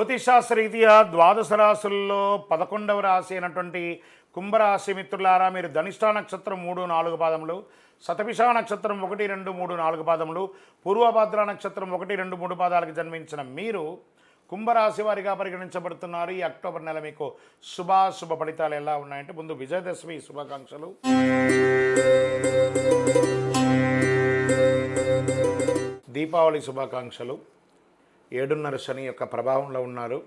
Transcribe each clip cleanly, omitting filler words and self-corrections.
జ్యోతిషాస్త్రరీత్యా ద్వాదశ రాశుల్లో 11వ రాశి అయినటువంటి కుంభరాశి మిత్రులారా, మీరు ధనిష్ఠా నక్షత్రం 3-4 పాదములు, శతభిష నక్షత్రం 1-2-3-4 పాదములు, పూర్వభద్ర నక్షత్రం 1-2-3 పాదాలకు జన్మించిన మీరు కుంభరాశి వారిగా పరిగణించబడుతున్నారు. ఈ అక్టోబర్ నెల మీకు శుభాశుభ ఫలితాలు ఎలా ఉన్నాయంటే, ముందు విజయదశమి శుభాకాంక్షలు. దీపావళి శుభాకాంక్షలు. 7.5 శని యొక్క ప్రభావంలో ఉన్నారు.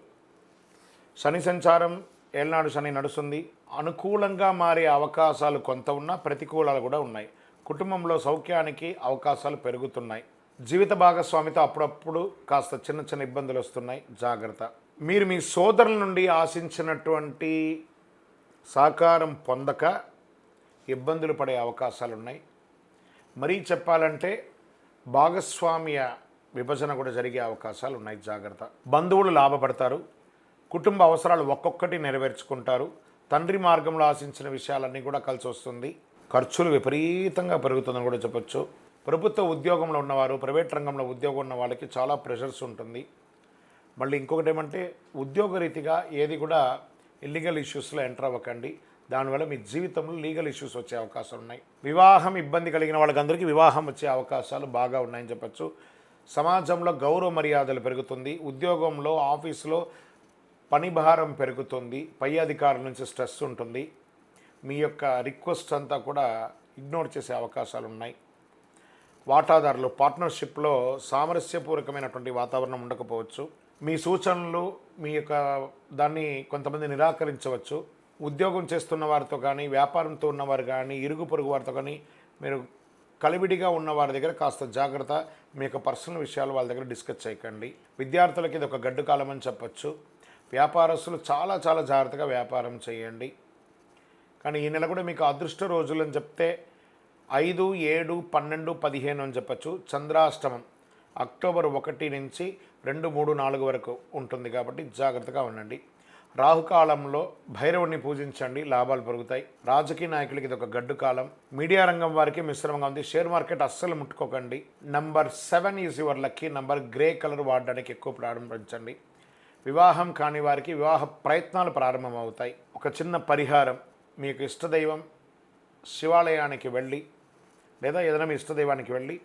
శని సంచారం ఏళ్ళనాడు శని నడుస్తుంది. అనుకూలంగా మారే అవకాశాలు కొంత ఉన్నా ప్రతికూలాలు కూడా ఉన్నాయి. కుటుంబంలో సౌఖ్యానికి అవకాశాలు పెరుగుతున్నాయి. జీవిత భాగస్వామితో అప్పుడప్పుడు కాస్త చిన్న చిన్న ఇబ్బందులు వస్తున్నాయి, జాగ్రత్త. మీరు మీ సోదరుల నుండి ఆశించినటువంటి సహకారం పొందక ఇబ్బందులు పడే అవకాశాలు ఉన్నాయి. మరీ చెప్పాలంటే భాగస్వామ్య విభజన కూడా జరిగే అవకాశాలు ఉన్నాయి, జాగ్రత్త. బంధువులు లాభపడతారు. కుటుంబ అవసరాలు ఒక్కొక్కటి నెరవేర్చుకుంటారు. తండ్రి మార్గంలో ఆశించిన విషయాలన్నీ కూడా కలిసి వస్తుంది. ఖర్చులు విపరీతంగా పెరుగుతుందని కూడా చెప్పొచ్చు. ప్రభుత్వ ఉద్యోగంలో ఉన్నవారు, ప్రైవేట్ రంగంలో ఉద్యోగం ఉన్న వాళ్ళకి చాలా ప్రెషర్స్ ఉంటుంది. మళ్ళీ ఇంకొకటి ఏమంటే, ఉద్యోగరీతిగా ఏది కూడా ఇల్లీగల్ ఇష్యూస్లో ఎంటర్ అవ్వకండి. దానివల్ల మీ జీవితంలో లీగల్ ఇష్యూస్ వచ్చే అవకాశాలు ఉన్నాయి. వివాహం ఇబ్బంది కలిగిన వాళ్ళకందరికీ వివాహం వచ్చే అవకాశాలు బాగా ఉన్నాయని చెప్పచ్చు. సమాజంలో గౌరవ మర్యాదలు పెరుగుతుంది. ఉద్యోగంలో, ఆఫీసులో పని భారం పెరుగుతుంది. పై అధికారుల నుంచి స్ట్రెస్ ఉంటుంది. మీ యొక్క రిక్వెస్ట్ అంతా కూడా ఇగ్నోర్ చేసే అవకాశాలు ఉన్నాయి. వాటాదారులు, పార్ట్నర్షిప్లో సామరస్యపూర్వకమైనటువంటి వాతావరణం ఉండకపోవచ్చు. మీ సూచనలు, మీ యొక్క దాన్ని కొంతమంది నిరాకరించవచ్చు. ఉద్యోగం చేస్తున్న వారితో కానీ, వ్యాపారంతో ఉన్నవారు కానీ, ఇరుగు పొరుగు వారితో కానీ మీరు కలివిడిగా ఉన్న వారి దగ్గర కాస్త జాగ్రత్త. మీ యొక్క పర్సనల్ విషయాలు వాళ్ళ దగ్గర డిస్కస్ చేయకండి. విద్యార్థులకి ఇది ఒక గడ్డు కాలం అని చెప్పచ్చు. వ్యాపారస్తులు చాలా చాలా జాగ్రత్తగా వ్యాపారం చేయండి. కానీ ఈ నెల కూడా మీకు అదృష్ట రోజులు అని చెప్తే 5, 7, 12, 15 అని చెప్పచ్చు. చంద్రాష్టమం అక్టోబర్ 1 నుంచి 2, 3, 4 వరకు ఉంటుంది కాబట్టి జాగ్రత్తగా ఉండండి. రాహుకాలంలో భైరవుడిని పూజించండి, లాభాలు పెరుగుతాయి. రాజకీయ నాయకులకి ఇది ఒక గడ్డు కాలం. మీడియా రంగం వారికి మిశ్రమంగా ఉంది. షేర్ మార్కెట్ అస్సలు ముట్టుకోకండి. Number 7 is your lucky number. Grey colour వాడడానికి ఎక్కువ ప్రారంభించండి. వివాహం కాని వారికి వివాహ ప్రయత్నాలు ప్రారంభమవుతాయి. ఒక చిన్న పరిహారం, మీకు ఇష్టదైవం శివాలయానికి వెళ్ళి లేదా ఏదైనా మీ ఇష్టదైవానికి వెళ్ళి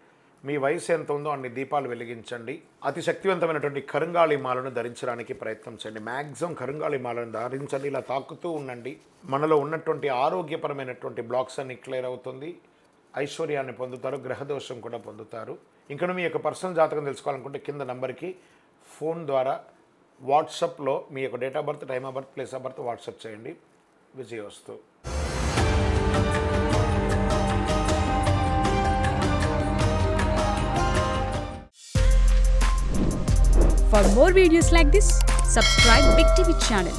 మీ వయసు ఎంత ఉందో అన్ని దీపాలు వెలిగించండి. అతి శక్తివంతమైనటువంటి కరుంగాళి మాలను ధరించడానికి ప్రయత్నం చేయండి. మ్యాక్సిమం కరుంగాళి మాలను ధరించండి. ఇలా తాకుతూ ఉండండి. మనలో ఉన్నటువంటి ఆరోగ్యపరమైనటువంటి బ్లాక్స్ అన్ని క్లియర్ అవుతుంది. ఐశ్వర్యాన్ని పొందుతారు, గ్రహదోషం కూడా పొందుతారు. ఇంకా మీ యొక్క పర్సనల్ జాతకం తెలుసుకోవాలనుకుంటే కింద నంబర్కి ఫోన్ ద్వారా వాట్సాప్లో మీ యొక్క date of birth, time of birth, place of birth WhatsApp చేయండి. విజయోస్తు. For more videos like this, subscribe Big TV channel.